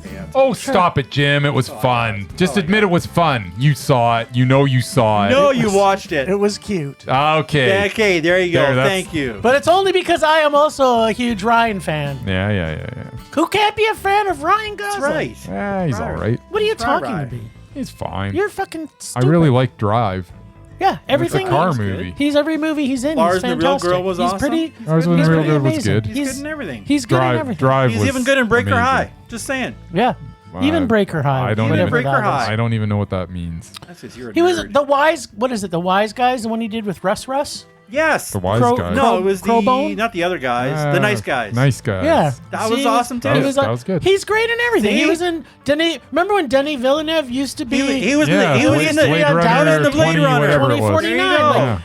Okay, Oh, stop it, Jim. It was fun. Just admit it was fun. You saw it. You know you saw it. No, you watched it. It was cute. Okay. Okay, there you go. There, that's- Thank you. But it's only because I am also a huge Ryan fan. Yeah. Who can't be a fan of Ryan Gosling? That's right. Yeah, he's all right. What are you talking Right. to me? He's fine. You're fucking I stupid. really like Drive. Yeah, everything. It's a car he's, movie. he's every movie he's in. Lars he's and the Real fantastic. Girl was he's awesome. Pretty, Ours good. was He's real pretty good was amazing. good. He's good in everything. He's good in Drive. everything. Drive He's was even good in Breaker amazing. High. Just saying. Yeah. Even Breaker High. I don't Even even Breaker that High. is. I don't even know what that means. That's because you're a He was nerd. the Wise. What is it? The Wise Guys. The one he did with Russ. Yes. The wise Crow- guy. No, it was Crowbone? not the other guys. The nice guys. Nice guys. Yeah, That was See, awesome, too. he was That was good. He's great in everything. See? He was in Denis. Remember when Denis Villeneuve used to be? He was Yeah, he was in the Blade Runner Runner, in the Blade 20, Runner. whatever it was. 2049.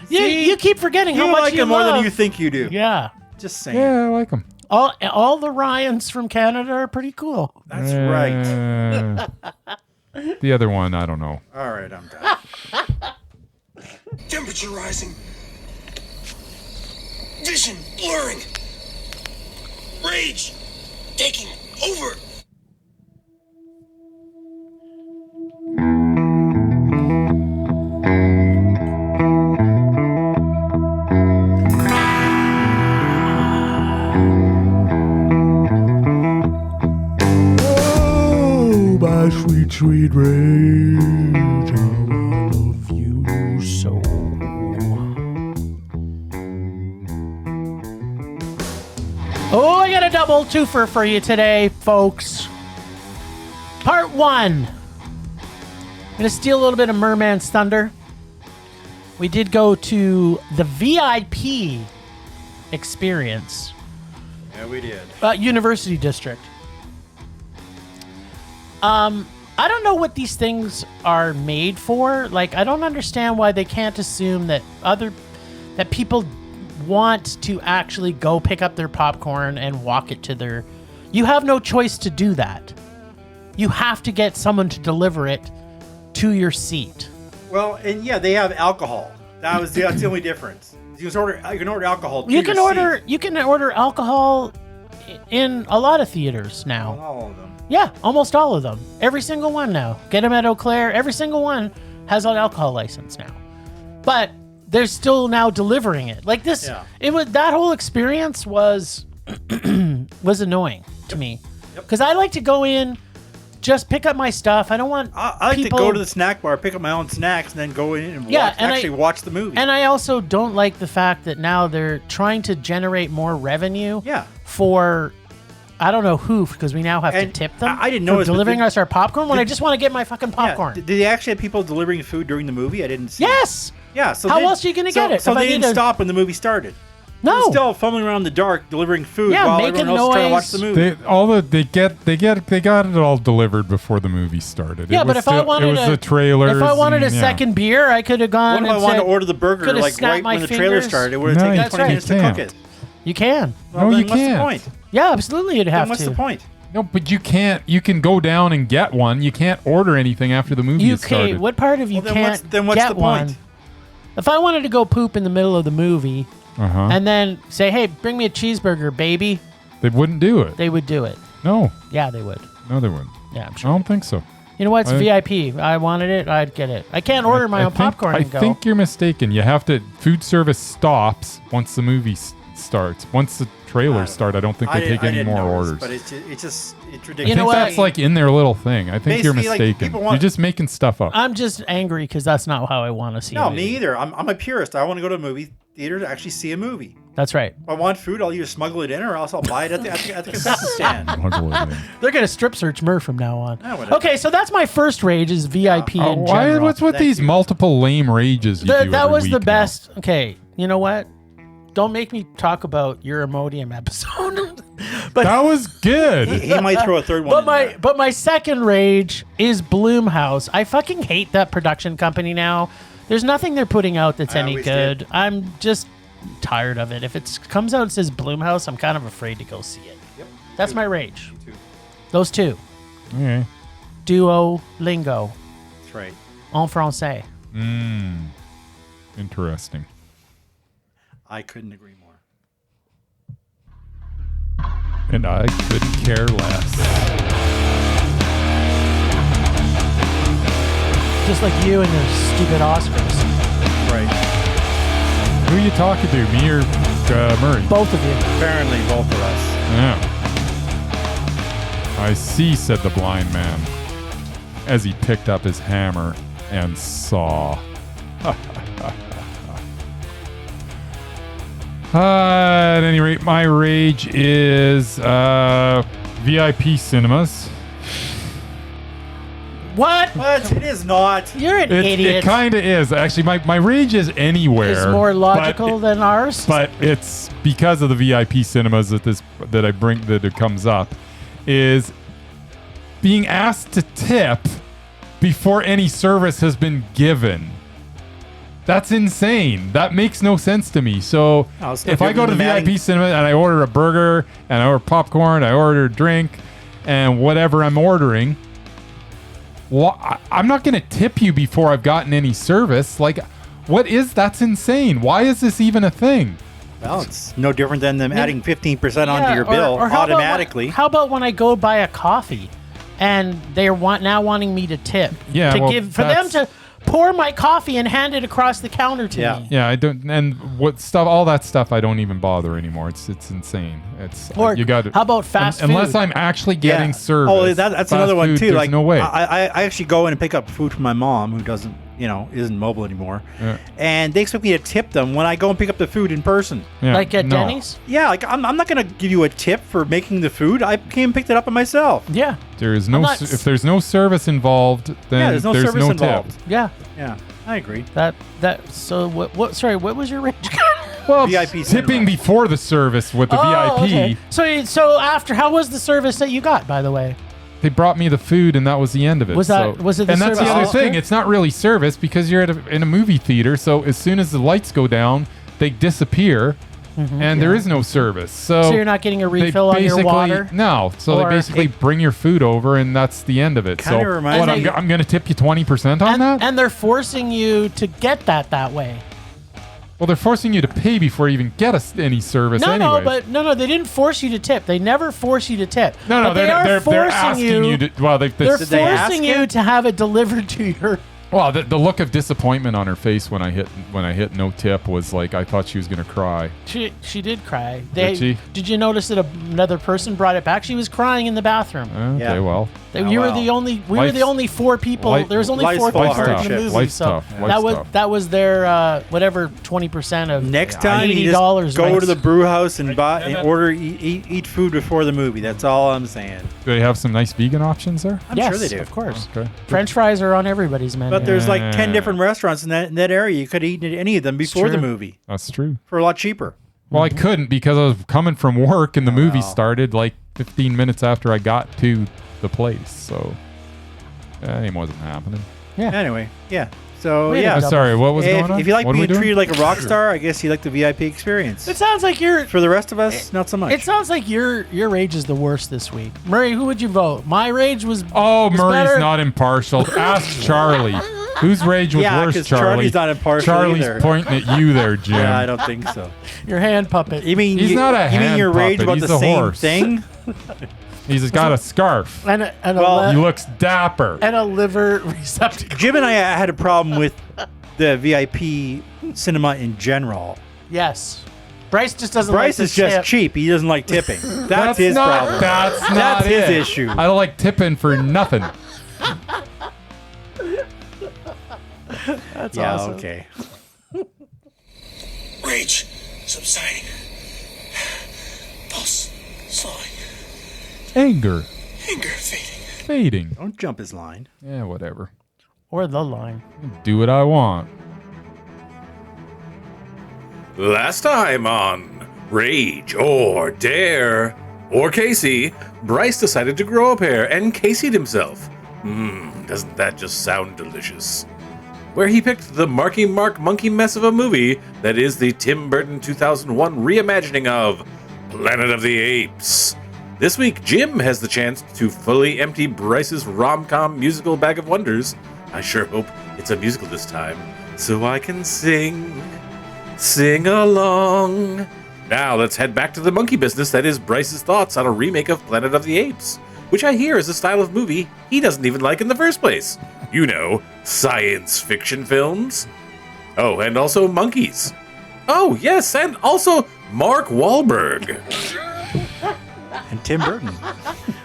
There you go. Like, you keep forgetting how You much like you him more love. than you think you do. Yeah. Just saying. Yeah, I like him. All the Ryans from Canada are pretty cool. That's right. The other one, I don't know. All right, I'm done. Temperature rising. Vision blurring. Rage taking over. Oh, my sweet, sweet rage, how I love you so. Oh, I got a double twofer for you today, folks. Part 1. I'm going to steal a little bit of Merman's thunder. We did go to the VIP experience. Yeah, we did. University District. I don't know what these things are made for. Like, I don't understand why they can't assume that people want to actually go pick up their popcorn and walk it to their... You have no choice to do that. You have to get someone to deliver it to your seat. Well, and yeah, they have alcohol. That's the only difference. You can order alcohol. You can order alcohol in a lot of theaters now. All of them. Yeah, almost all of them. Every single one now. Get them at Eau Claire. Every single one has an alcohol license now. But they're still now delivering it. Like this, that whole experience was annoying to me. Because I like to go in, just pick up my stuff. I don't want I like to go to the snack bar, pick up my own snacks, and then go in and watch the movie. And I also don't like the fact that now they're trying to generate more revenue for... I don't know who, because we now have to tip them. I didn't know for delivering us our popcorn when I just want to get my fucking popcorn. Did they actually have people delivering food during the movie? I didn't see. Yes. Yeah. So how else are you going to get it? So they didn't stop when the movie started. No. They were still fumbling around in the dark delivering food while everyone else was trying to watch the movie. They got it all delivered before the movie started. Yeah, but if I wanted the trailers. If I wanted a second beer, I could have gone. What if I wanted to order the burger like right when the trailer started? It would have taken 20 minutes to cook it. You can. No, you can't. What's the point? Yeah, absolutely, you'd have to. What's the point? No, but you can't. You can go down and get one. You can't order anything after the movie has started. Okay, what part of you can't then what's get the point? one? If I wanted to go poop in the middle of the movie and then say, hey, bring me a cheeseburger, baby. They wouldn't do it. They would do it. No. Yeah, they would. No, they wouldn't. Yeah, I'm sure. I don't think so. You know what? It's VIP. I wanted it. I'd get it. I can't order my own popcorn and go. I think you're mistaken. You have to... Food service stops once the movie starts. Once the trailers start, I don't think they take any more orders. But it's ridiculous. You know what? That's like in their little thing. I think you're mistaken. You're just making stuff up. I'm just angry because that's not how I want to see it. No, me either. I'm a purist. I want to go to a movie theater to actually see a movie. That's right. If I want food, I'll either smuggle it in or else I'll buy it at the concession stand. They're going to strip search Murph from now on. No, okay, so that's my first rage is VIP in general. What's with these multiple lame rages you do That was the now? best. Okay, you know what? Don't make me talk about your Imodium episode. But that was good. He might throw a third one. But my second rage is Blumhouse. I fucking hate that production company now. There's nothing they're putting out that's any good. Did. I'm just tired of it. If it comes out and says Blumhouse, I'm kind of afraid to go see it. Yep. That's my rage. Those two. Okay. Duolingo. That's right. En français. Interesting. I couldn't agree more. And I couldn't care less. Just like you and your stupid Oscars. Right. Who are you talking to, me or Murray? Both of you. Apparently, both of us. Yeah. I see, said the blind man, as he picked up his hammer and saw. At any rate, my rage is VIP cinemas. What? It is not. You're an idiot. It kind of is. Actually, my rage is anywhere. It's more logical than ours. But it's because of the VIP cinemas that it comes up, is being asked to tip before any service has been given. That's insane. That makes no sense to me. So if I go to the VIP cinema and I order a burger and I order popcorn, I order a drink and whatever I'm ordering, I'm not going to tip you before I've gotten any service. Like, that's insane. Why is this even a thing? Well, it's no different than them adding 15% onto your bill automatically. How about when I go buy a coffee and they're now wanting me to tip? Yeah, them to pour my coffee and hand it across the counter to me. Yeah, I don't, and all that stuff I don't even bother anymore. It's insane. You got. How about fast food? Unless I'm actually getting service. Oh, that's another one too. There's like, no way. I actually go in and pick up food from my mom, who doesn't, isn't mobile anymore, and they expect me to tip them when I go and pick up the food in person. Yeah, like at Denny's. Yeah, like I'm not gonna give you a tip for making the food. I came and picked it up by myself. Yeah. There is no. If there's no service involved, then there's no service involved. Tip. Yeah. Yeah, I agree. So what? Sorry, what was your rage? Well, VIP tipping cinema. before the service with the VIP. Okay. So after, how was the service that you got, by the way? They brought me the food, and that was the end of it. Was it the and that's service the other after? thing. It's not really service because you're in a movie theater. So as soon as the lights go down, they disappear, and there is no service. So you're not getting a they refill on your basically- water? No. So Or- they basically bring your food over, and that's the end of it. Kinda So reminds what, me- I'm going to tip you 20% on that? And they're forcing you to get that way. Well, they're forcing you to pay before you even get any service anyway. No, they didn't force you to tip. They never force you to tip. No, But they're forcing asking you to. Well, They're Did they ask forcing you? you to have it delivered to your. well, the look of disappointment on her face when I hit no tip was like I thought she was gonna cry. She did cry. Did she? Did you notice that another person brought it back? She was crying in the bathroom. Okay, Yeah. well, We were wow. the only. We were Life's- the only 4 people. life- There was only life's 4 full of people in the hardships. movie. Life's So tough. that Life's was tough. that was their whatever 20% of Next time you $80 just go went- to the brew house and buy and order eat food before the movie. That's all I'm saying. do they have some nice vegan options there? I'm yes, sure they do. of course. Okay. French fries are on everybody's menu. But there's like 10 Yeah. different restaurants in that area. You could have eaten at any of them before the true. movie That's true. for a lot cheaper. Well, I couldn't because I was coming from work and the movie wow. started like 15 minutes after I got to the place. So it wasn't happening. Anyway, yeah. So We had a yeah. double- Sorry, what was going on? If you like What are we being doing? treated like a rock star, I guess you like the VIP experience. It sounds like you're. For the rest of us, not so much. It sounds like your rage is the worst this week. Murray, who would you vote? My rage was. Oh, was Murray's better. not impartial. Ask Charlie. Whose rage was Yeah, worse, 'cause Charlie? Charlie's not impartial Charlie's either. pointing at you there, Jim. yeah, I don't think so. Your hand puppet. You mean He's not a you mean hand your rage puppet, about he's the a same horse. thing? He's got a scarf. And Well, He looks dapper. a liver receptacle. Jim and I had a problem with the VIP cinema in general. Yes. Bryce just doesn't Bryce like is to just tip. cheap. He doesn't like tipping. That's his not, problem. That's not That's his it. issue. I don't like tipping for nothing. That's Yeah, awesome. okay. Rage subsiding. Pulse slowing. Anger Anger fading. fading. Don't jump his line. Yeah, whatever. Or the line. Do what I want. Last time on Rage or Dare or Casey, Bryce decided to grow a pair and Casey'd himself. Doesn't that just sound delicious? Where he picked the Marky Mark monkey mess of a movie that is the Tim Burton 2001 reimagining of Planet of the Apes. This week, Jim has the chance to fully empty Bryce's rom-com musical bag of wonders. I sure hope it's a musical this time, so I can sing along. Now let's head back to the monkey business that is Bryce's thoughts on a remake of Planet of the Apes, which I hear is a style of movie he doesn't even like in the first place. You know, science fiction films. Oh, and also monkeys. Oh, yes, and also Mark Wahlberg. And Tim Burton.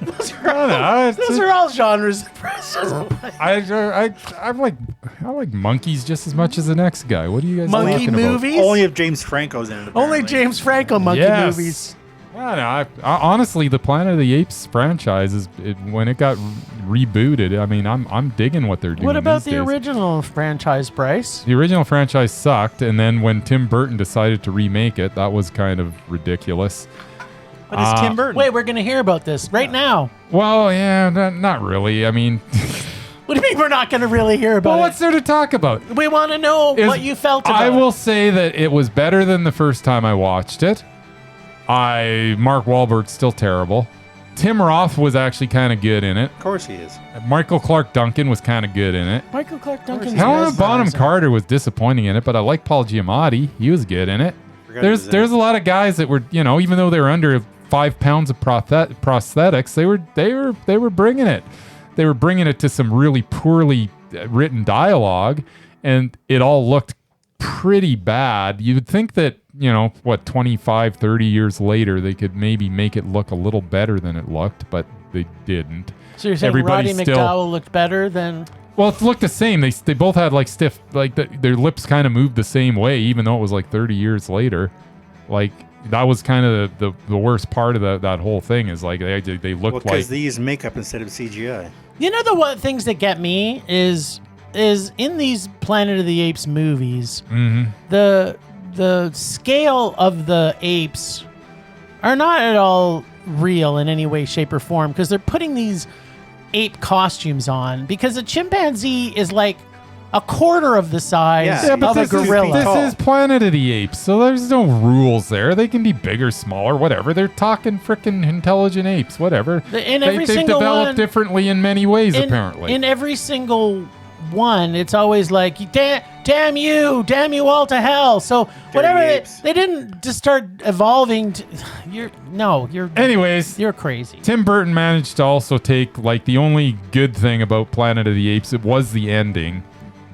Those are all genres that Bryce doesn't like. I like monkeys just as much as the next guy. What are you guys Monkey talking about? movies? Only if James Franco's in it. Only apparently. James Franco monkey Yes. movies. I don't know. Honestly, the Planet of the Apes franchise when it got rebooted. I mean, I'm digging what they're doing. What about these the days. original franchise, Bryce? The original franchise sucked, and then when Tim Burton decided to remake it, that was kind of ridiculous. But it's Tim Burton. Wait, we're going to hear about this right now. Well, yeah, not really. I mean, What do you mean we're not going to really hear about well, it? what's there to talk about? We want to know Is- what you felt about I it. will say that it was better than the first time I watched it. Mark Wahlberg's still terrible. Tim Roth was actually kind of good in it. Of course he is. Michael Clark Duncan was kind of good in it. Michael Clark Duncan's Helena Bonham mesmerizing. Carter was disappointing in it, but I like Paul Giamatti. He was good in it. Forgot he was in There's it. a lot of guys that were, even though they were under 5 pounds of prosthetics, they were bringing it. They were bringing it to some really poorly written dialogue, and it all looked pretty bad. You would think that, 25, 30 years later, they could maybe make it look a little better than it looked, but they didn't. So you're saying Everybody's Roddy still- McDowell looked better than... Well, it looked the same. They both had like stiff, like their lips kind of moved the same way, even though it was like 30 years later. Like that was kind of the worst part of that whole thing is like they Well, looked like. because they use makeup instead of CGI. You know what things that get me is in these Planet of the Apes movies, Mhm. the the scale of the apes are not at all real in any way, shape, or form because they're putting these ape costumes on because a chimpanzee is like a quarter of the size of a gorilla. This is Planet of the Apes, so there's no rules there. They can be bigger, smaller, whatever. They're talking freaking intelligent apes, whatever. They've developed differently in many ways, apparently. In every single one, it's always like, damn you all to hell. So whatever, they didn't just start evolving. Anyways, you're crazy. Tim Burton managed to also take, like, the only good thing about Planet of the Apes, it was the ending.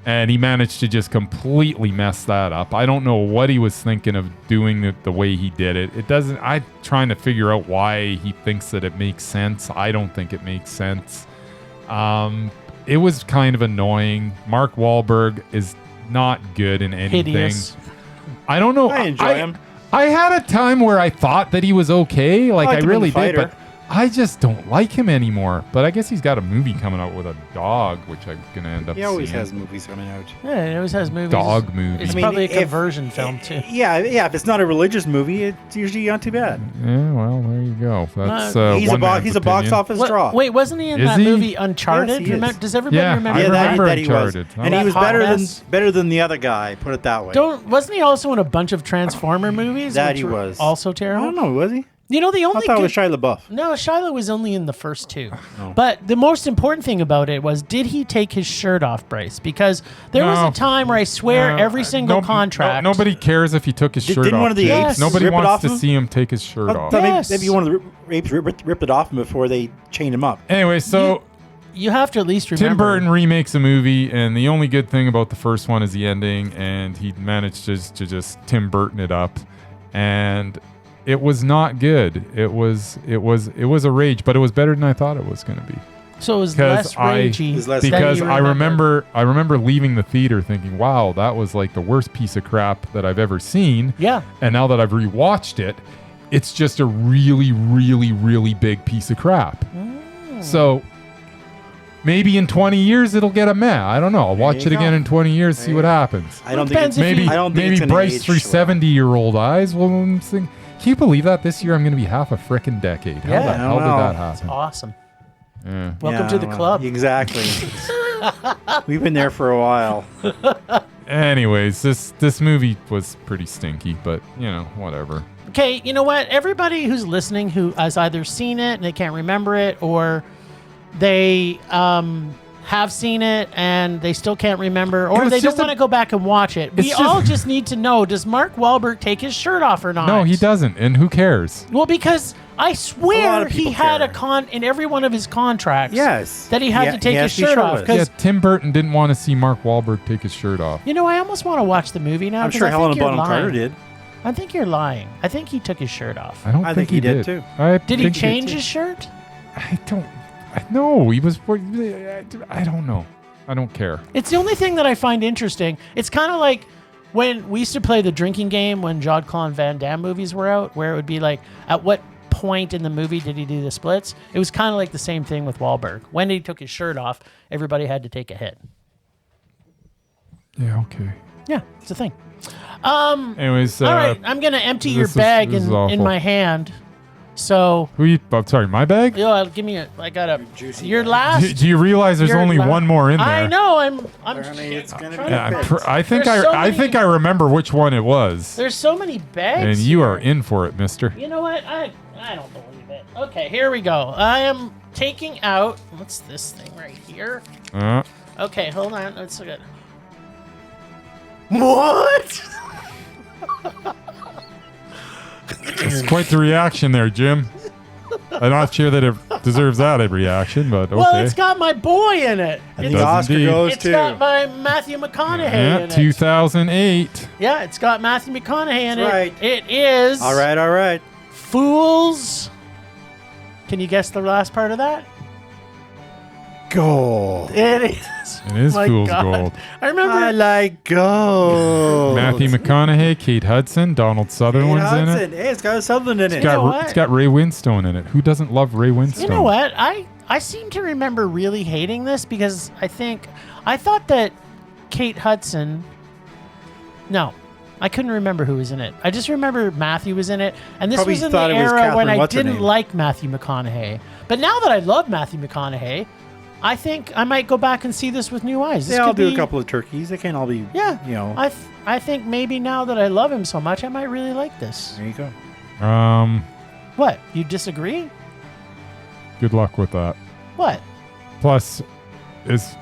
And he managed to just completely mess that up. I don't know what he was thinking of doing it the way he did it. I'm trying to figure out why he thinks that it makes sense. I don't think it makes sense. It was kind of annoying. Mark Wahlberg is not good in anything. Hideous. I don't know. I enjoy him. I had a time where I thought that he was okay. Like, I really did. But I just don't like him anymore. But I guess he's got a movie coming out with a dog, which I'm going to end up seeing. He always has movies coming out. Yeah, he always has movies. Dog movies. It's probably a conversion film, too. Yeah. If it's not a religious movie, it's usually not too bad. Yeah, well, there you go. That's he's a box office draw. Wait, wasn't he in that movie Uncharted? Yes, he is. Does everybody remember I remember that he was. Uncharted. And he was better than the other guy, put it that way. Wasn't he also in a bunch of Transformer movies? That he was. Also terrible? I don't know, was he? You know, the only I thought it was Shia LaBeouf. No, Shia was only in the first two. Oh. But the most important thing about it was, did he take his shirt off, Bryce? Because there was a time where I swear every single contract. Nobody cares if he took his shirt off. Didn't one of the apes Nobody rip wants it to off see him take his shirt off. Maybe one of the apes ripped it off him before they chained him up. Anyway, so you have to at least remember. Tim Burton remakes a movie, and the only good thing about the first one is the ending, and he managed to just Tim Burton it up, and it was not good. It was a rage, but it was better than I thought it was going to be. So it was less ragey. Because I remember leaving the theater thinking, wow, that was like the worst piece of crap that I've ever seen. Yeah. And now that I've rewatched it, it's just a really, really, really big piece of crap. So maybe in 20 years it'll get a meh. I don't know. I'll watch it again in 20 years, see what happens. I don't think maybe Bryce through 70-year-old eyes will think, can you believe that this year I'm going to be half a frickin' decade? How the hell did that happen? That's awesome. Yeah. Welcome to the club. Exactly. We've been there for a while. Anyways, this movie was pretty stinky, but, whatever. Okay, you know what? Everybody who's listening who has either seen it and they can't remember it, or they have seen it and they still can't remember, or they don't want to go back and watch it. We all just need to know, does Mark Wahlberg take his shirt off or not? No, he doesn't, and who cares? Well, because I swear he had in every one of his contracts that he had to take his shirt off. Yeah, Tim Burton didn't want to see Mark Wahlberg take his shirt off. You know, I almost want to watch the movie now. I'm sure Helena Bonham Carter did. I think you're lying. I think he took his shirt off. I don't think he did too. Did he change his shirt? No, he was. I don't know. I don't care. It's the only thing that I find interesting. It's kind of like when we used to play the drinking game when Jean-Claude Van Damme movies were out, where it would be like, at what point in the movie did he do the splits? It was kind of like the same thing with Wahlberg. When he took his shirt off, everybody had to take a hit. Yeah, okay. Yeah, it's a thing. Anyways, all right, I'm gonna empty your bag in my hand. So I'm sorry, my bag? Yeah, give me I got a juicy. Your last. Do you realize there's only one more in there? I know. It's gonna be. I think I remember which one it was. There's so many bags. And you are in for it, mister. You know what? I don't believe it. Okay, here we go. I am taking out. What's this thing right here? Okay, hold on. Let's look at. What? It's quite the reaction there, Jim. I'm not sure that it deserves that reaction, but okay. Well, it's got my boy in it. And the Oscar goes It's got my Matthew McConaughey in it. 2008. Yeah, it's got Matthew McConaughey in it. Right. It is. All right. Fools. Can you guess the last part of that? Gold. It is. It is Fool's Gold. I remember. I like gold. Matthew McConaughey, Kate Hudson, Donald Sutherland's in it. Hey, it's got Sutherland in it. It's got Ray Winstone in it. Who doesn't love Ray Winstone? You know what? I seem to remember really hating this because I thought that Kate Hudson. No, I couldn't remember who was in it. I just remember Matthew was in it. And this Probably was in the thought it was era when Catherine, I what's her didn't name? like Matthew McConaughey. But now that I love Matthew McConaughey, I think I might go back and see this with new eyes. This Yeah, I'll could do be- a couple of turkeys. They can't all be, Yeah. you know. I think maybe now that I love him so much, I might really like this. There you go. What? You disagree? Good luck with that. What? Plus, is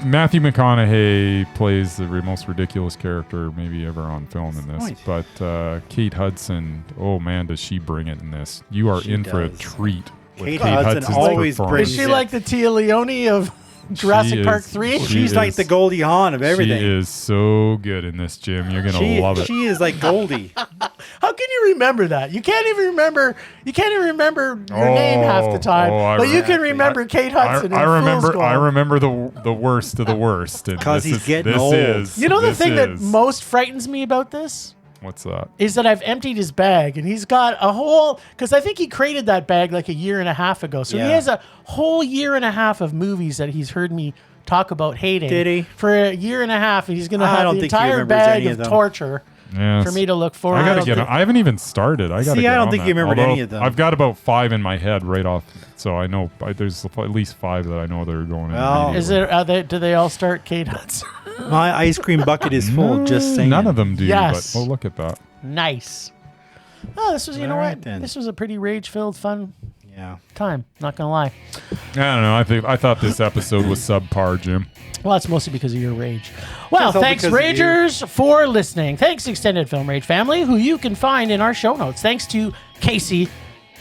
Matthew McConaughey plays the most ridiculous character maybe ever on film in this. Nice. But Kate Hudson, oh man, does she bring it in this? You are She in for a does. treat. With Kate Kate Hudson Hudson's always performance. Is brings she like the Tia Leone of Jurassic She Park is- 3? she She's like is- the Goldie Hawn of everything. She is so good in this, Jim. You're gonna love it. She is like Goldie. How can you remember that? You can't even remember your name half the time. I but you remember. can remember Kate Hudson. I in remember. Fool's Gold. I remember the worst of the worst. And 'Cause this he's is- getting this old. Is, You know the this thing that is- most frightens me about this What's that? is that I've emptied his bag and he's got a whole, because I think he created that bag like a year and a half ago. So he Yeah. has a whole year and a half of movies that he's heard me talk about hating. Did he? For a year and a half, and he's going to I have don't the think he entire remembers bag any of of them. torture Yes. for me to look for. I gotta don't get. think- I haven't even started. I gotta. See, get I don't on think that. you remembered Although any of them. I've got about 5 in my head right off, so I know there's at least 5 that I know that are going. Well, in Is there? Do they all start Kate Hudson? My ice cream bucket is full. Just saying. None of them do. Yes. But look at that. Nice. Oh, this was. You know All what? right, then. This was a pretty rage-filled, fun Yeah. time. Not gonna lie. I don't know. I thought this episode was subpar, Jim. Well, it's mostly because of your rage. Well, It's all thanks, because of you. Ragers, for listening. Thanks, Extended Film Rage family, who you can find in our show notes. Thanks to Casey,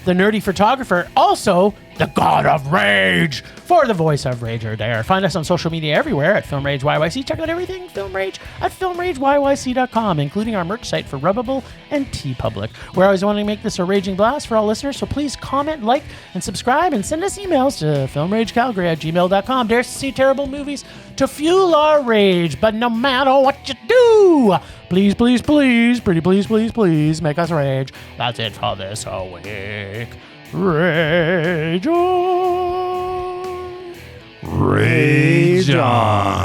the nerdy photographer, also the God of Rage, for the voice of Rage or Dare. Find us on social media everywhere at Film Rage YYC. Check out everything Film Rage at filmrageyyc.com, including our merch site for Rubbable and TeePublic. We're always wanting to make this a raging blast for all listeners, so please comment, like, and subscribe, and send us emails to filmragecalgary@gmail.com. Dare to see terrible movies to fuel our rage, but no matter what you do, please, please, please, pretty please, please, please, make us rage. That's it for this week. Rage on. Rage on.